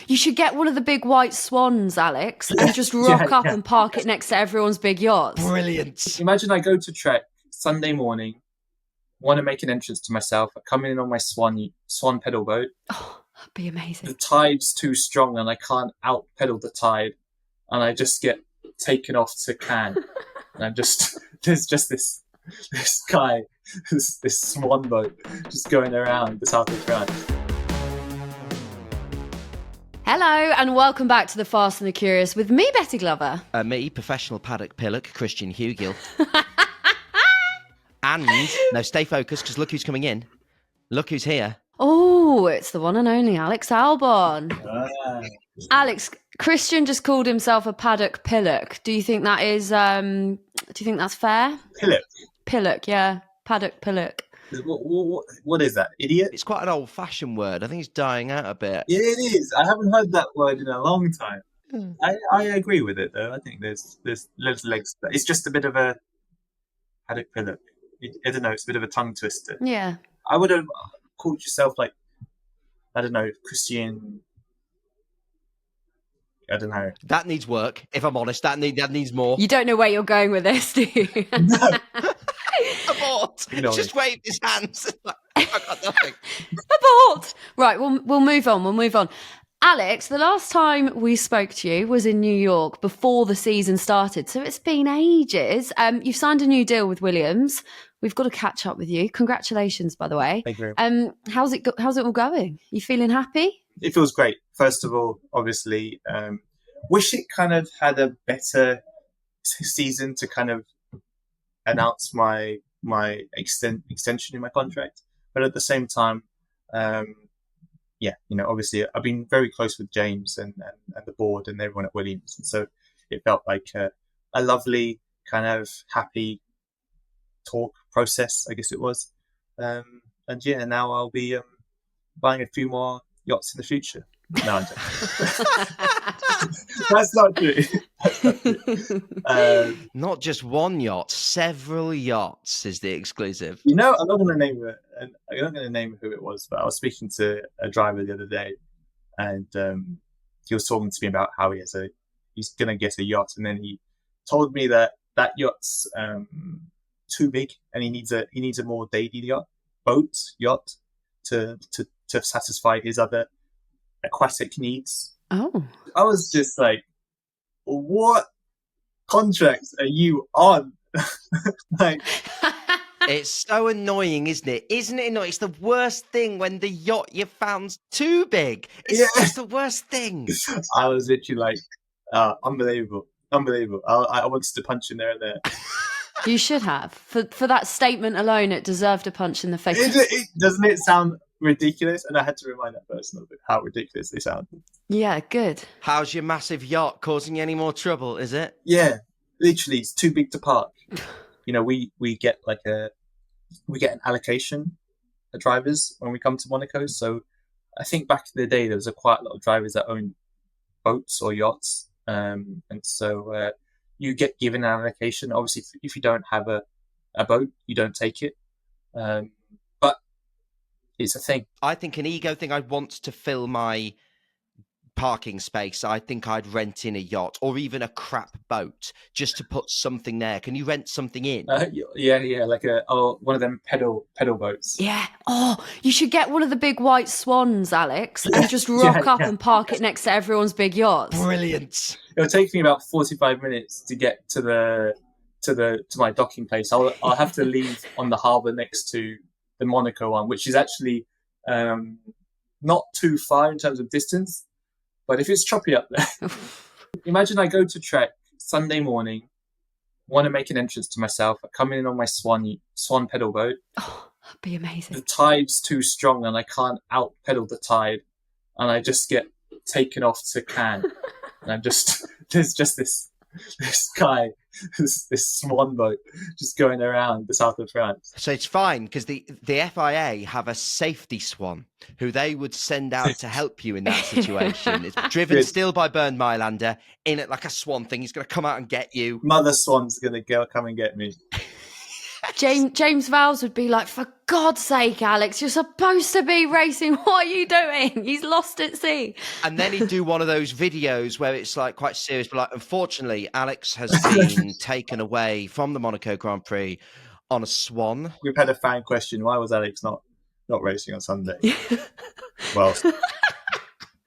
you should get one of the big white swans, Alex, and just rock up and park it next to everyone's big yachts. Brilliant. Imagine I go to Trek Sunday morning, want to make an entrance to myself. I come in on my swan pedal boat. Oh, that'd be amazing. The tide's too strong and I can't out pedal the tide, and I just get taken off to Cannes. And there's just this guy, this swan boat, just going around the south of France. Hello and welcome back to The Fast and the Curious with me, Betty Glover. Me, professional paddock pillock, Christian Hewgill. And, no, stay focused, because look who's coming in. Look who's here. Oh, it's the one and only Alex Albon. Alex, Christian just called himself a paddock pillock. Do you think that is, do you think that's fair? Pillock? Pillock, yeah. Paddock pillock. What is that, idiot? It's quite an old-fashioned word. I think it's dying out a bit. Yeah, it is. I haven't heard that word in a long time. I agree with it, though. I think there's legs. It's just a bit of a paddock pillock. I don't know. It's a bit of a tongue twister. Yeah. I would have called yourself like, I don't know, Christian. I don't know. That needs work. If I'm honest, that needs more. You don't know where you're going with this, do you? No. Abort. Just waved his hands. I got nothing. Abort. Right, we'll move on. We'll move on. Alex, the last time we spoke to you was in New York before the season started, so it's been ages. You've signed a new deal with Williams. We've got to catch up with you. Congratulations, by the way. Thank you. How's it all going? You feeling happy? It feels great. First of all, obviously, wish it kind of had a better season to kind of announce my extension in my contract. But at the same time, obviously I've been very close with James and the board and everyone at Williams. And so it felt like a lovely kind of happy talk process, I guess it was. Now I'll be buying a few more yachts in the future. No, I'm That's not true. Not just one yacht, several yachts is the exclusive. I'm not going to name it. I'm not going to name who it was, but I was speaking to a driver the other day, and he was talking to me about how he's going to get a yacht, and then he told me that yacht's too big, and he needs a more daily yacht to satisfy his other aquatic needs. Oh, I was just like, what contracts are you on? Like, it's so annoying, isn't it? Isn't it annoying? It's the worst thing when the yacht you found's too big. It's just the worst thing. I was literally like, unbelievable. I wanted to punch him there and there. you should have. For that statement alone, it deserved a punch in the face. Doesn't it sound ridiculous? And I had to remind that person of how ridiculous they sound. Yeah, good. How's your massive yacht causing you any more trouble, is it? Yeah, literally, it's too big to park. We get an allocation of drivers when we come to Monaco. So I think back in the day, there was quite a lot of drivers that owned boats or yachts. And so you get given an allocation. Obviously, if you don't have a boat, you don't take it. But it's a thing. I think an ego thing. I want to fill my parking space. I think I'd rent in a yacht or even a crap boat just to put something there. Can you rent something in? Yeah, like one of them pedal boats. Yeah. Oh, you should get one of the big white swans, Alex, and just rock up and park it next to everyone's big yachts. Brilliant. It'll take me about 45 minutes to get to my docking place. I'll have to leave on the harbour next to the Monaco one, which is actually not too far in terms of distance. But if it's choppy up there, imagine I go to Trek Sunday morning, want to make an entrance to myself. I come in on my swan pedal boat. Oh, that'd be amazing. The tide's too strong and I can't out pedal the tide, and I just get taken off to Cannes. And there's just this guy, this swan boat, just going around the south of France. So it's fine because the FIA have a safety swan who they would send out to help you in that situation. It's driven still by Bernd Mailander in it like a swan thing. He's going to come out and get you. Mother Swan's going to come and get me. James Vowles would be like, for God's sake, Alex, you're supposed to be racing. What are you doing? He's lost at sea. And then he'd do one of those videos where it's like quite serious, but like, unfortunately, Alex has been taken away from the Monaco Grand Prix on a swan. We've had a fan question: why was Alex not racing on Sunday? Well,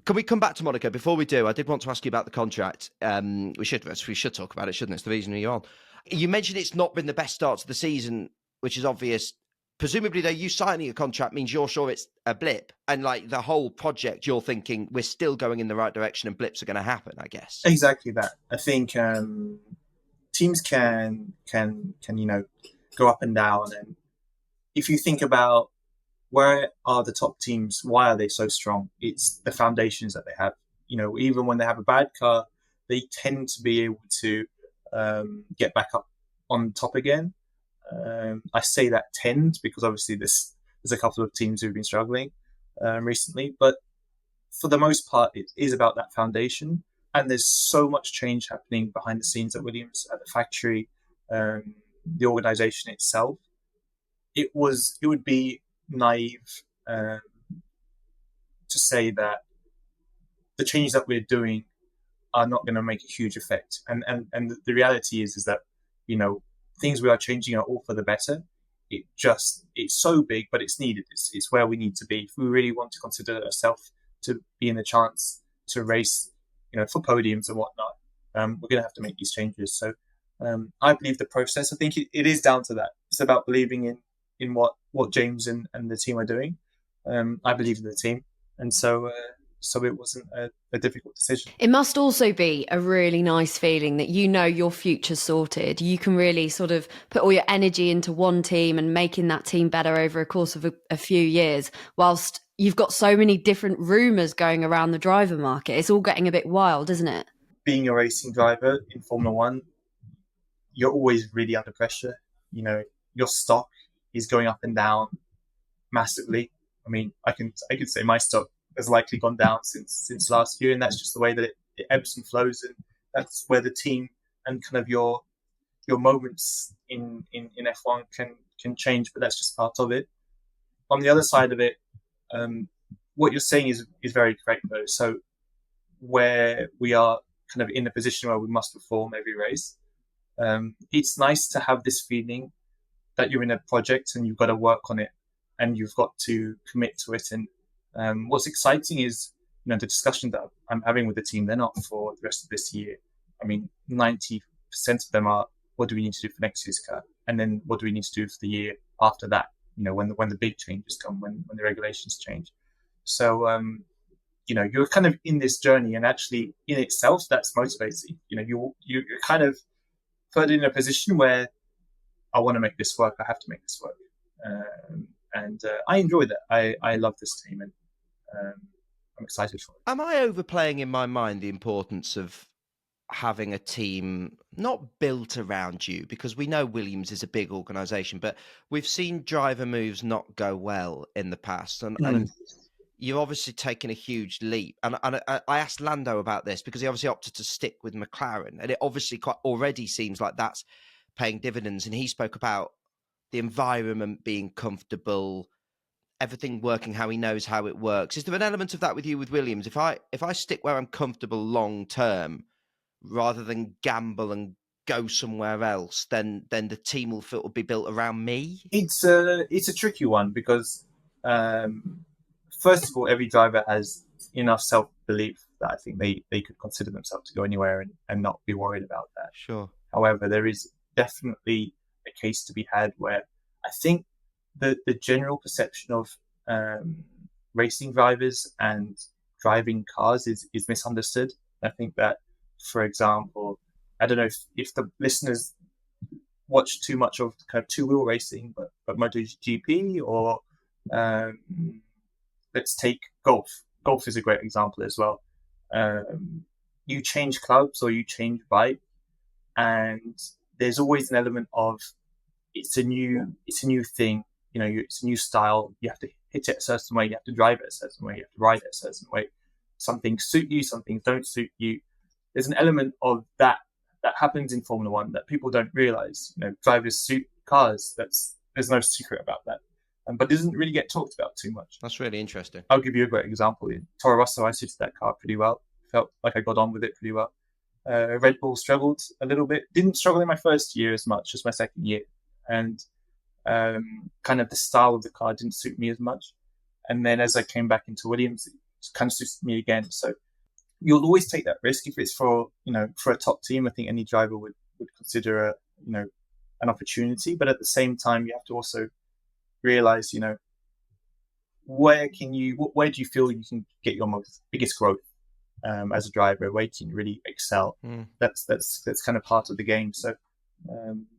can we come back to Monaco? Before we do, I did want to ask you about the contract. We should talk about it, shouldn't it? It's the reason you're on. You mentioned it's not been the best start to the season, which is obvious. Presumably, though, you signing a contract means you're sure it's a blip, and like the whole project, you're thinking we're still going in the right direction, and blips are going to happen. I guess exactly that. I think teams can go up and down, and if you think about where are the top teams, why are they so strong? It's the foundations that they have. Even when they have a bad car, they tend to be able to get back up on top again. I say that tend because obviously there's a couple of teams who've been struggling recently, but for the most part, it is about that foundation. And there's so much change happening behind the scenes at Williams, at the factory, the organization itself. It would be naive to say that the changes that we're doing are not going to make a huge effect. And the reality is that, things we are changing are all for the better. It's so big, but it's needed. It's where we need to be. If we really want to consider ourselves to be in a chance to race, for podiums and whatnot, we're going to have to make these changes. So I believe the process, I think it is down to that. It's about believing in what James and the team are doing. I believe in the team. And so it wasn't a difficult decision. It must also be a really nice feeling that your future's sorted. You can really sort of put all your energy into one team and making that team better over a course of a few years, whilst you've got so many different rumours going around the driver market. It's all getting a bit wild, isn't it? Being a racing driver in Formula One, you're always really under pressure. Your stock is going up and down massively. I mean, I can say my stock has likely gone down since last year, and that's just the way that it ebbs and flows, and that's where the team and kind of your moments in F1 can change, but that's just part of it. On the other side of it, what you're saying is very correct though. So where we are kind of in a position where we must perform every race, it's nice to have this feeling that you're in a project and you've got to work on it and you've got to commit to it. And what's exciting is, the discussion that I'm having with the team, they're not for the rest of this year. I mean, 90% of them are, what do we need to do for next year's car? And then what do we need to do for the year after that? When the big changes come, when the regulations change. So, you're kind of in this journey, and actually in itself, that's motivating. You're kind of put in a position where I want to make this work. I have to make this work. And I enjoy that. I love this team, and I'm excited for it. Am I overplaying in my mind the importance of having a team not built around you? Because we know Williams is a big organisation, but we've seen driver moves not go well in the past. And you've obviously taken a huge leap. And I asked Lando about this because he obviously opted to stick with McLaren. And it obviously quite already seems like that's paying dividends. And he spoke about the environment being comfortable, everything working how he knows how it works. Is there an element of that with you with Williams? If I stick where I'm comfortable long term, rather than gamble and go somewhere else, then the team will be built around me? It's a tricky one because first of all, every driver has enough self-belief that I think they could consider themselves to go anywhere and not be worried about that. Sure. However, there is definitely a case to be had where I think the general perception of racing drivers and driving cars is misunderstood. I think that, for example, I don't know if the listeners watch too much of kind of two-wheel racing, but MotoGP, or let's take golf. Golf is a great example as well. You change clubs or you change bike, and there's always an element of it's a new thing. It's a new style. You have to hit it a certain way. You have to drive it a certain way. You have to ride it a certain way. Some things suit you. Some things don't suit you. There's an element of that happens in Formula One that people don't realize. Drivers suit cars. There's no secret about that, but it doesn't really get talked about too much. That's really interesting. I'll give you a great example. In Toro Rosso, I suited that car pretty well. Felt like I got on with it pretty well. Red Bull struggled a little bit. Didn't struggle in my first year as much as my second year, and kind of the style of the car didn't suit me as much. And then as I came back into Williams, it kind of suited me again. So you'll always take that risk if it's for a top team. I think any driver would consider an opportunity, but at the same time, you have to also realize, where do you feel you can get your biggest growth as a driver? Where can you really excel? That's kind of part of the game. So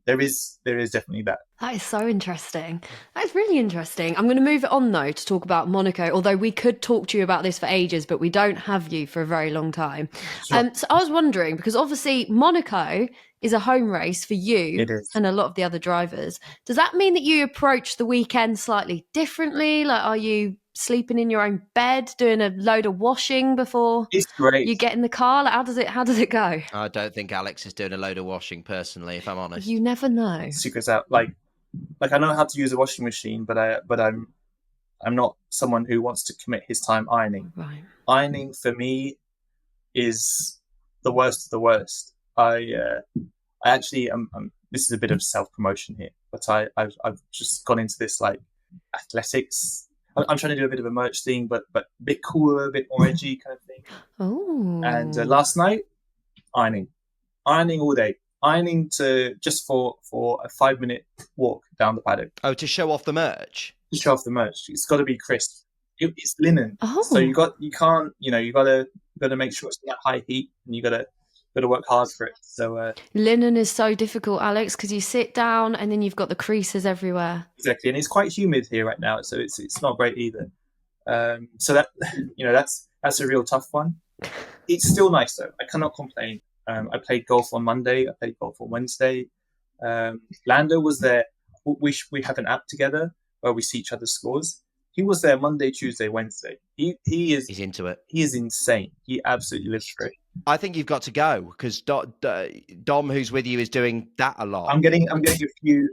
there is definitely that. That is so interesting. That is really interesting. I'm going to move it on, though, to talk about Monaco, although we could talk to you about this for ages, but we don't have you for a very long time. Sure. So I was wondering, because obviously Monaco is a home race for you and a lot of the other drivers. Does that mean that you approach the weekend slightly differently? Like, are you sleeping in your own bed, doing a load of washing before It's great. you get in the car? Like, how does it go? I don't think Alex is doing a load of washing personally, if I'm honest. You never know. Secrets out. Like I know how to use a washing machine, but I'm not someone who wants to commit his time ironing. Right. Ironing for me is the worst of the worst. I actually this is a bit of self-promotion here, but I've just gone into this like athletics. I'm trying to do a bit of a merch thing, but a bit cooler, a bit more edgy kind of thing. Oh. And last night, ironing all day, ironing just for a 5-minute walk down the paddock. Oh, to show off the merch. To show off the merch, it's got to be crisp. It's linen, Oh. so you got to make sure it's not high heat, and you got to work hard for it. So linen is so difficult, Alex, because you sit down and then you've got the creases everywhere. Exactly, and it's quite humid here right now, so it's not great either. So that that's a real tough one. It's still nice though. I cannot complain. I played golf on Monday. I played golf on Wednesday. Lando was there. We have an app together where we see each other's scores. He was there Monday, Tuesday, Wednesday. He's into it. He is insane. He absolutely lives for it. I think you've got to go because Dom, who's with you, is doing that a lot. I'm getting a few.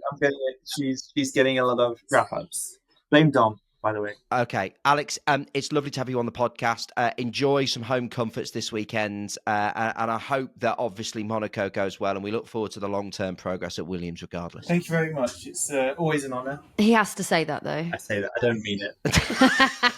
She's getting a lot of wrap ups. Blame Dom, by the way. Okay, Alex, it's lovely to have you on the podcast. Enjoy some home comforts this weekend, and I hope that obviously Monaco goes well, and we look forward to the long-term progress at Williams regardless. Thank you very much. It's always an honour. He has to say that, though. I say that. I don't mean it.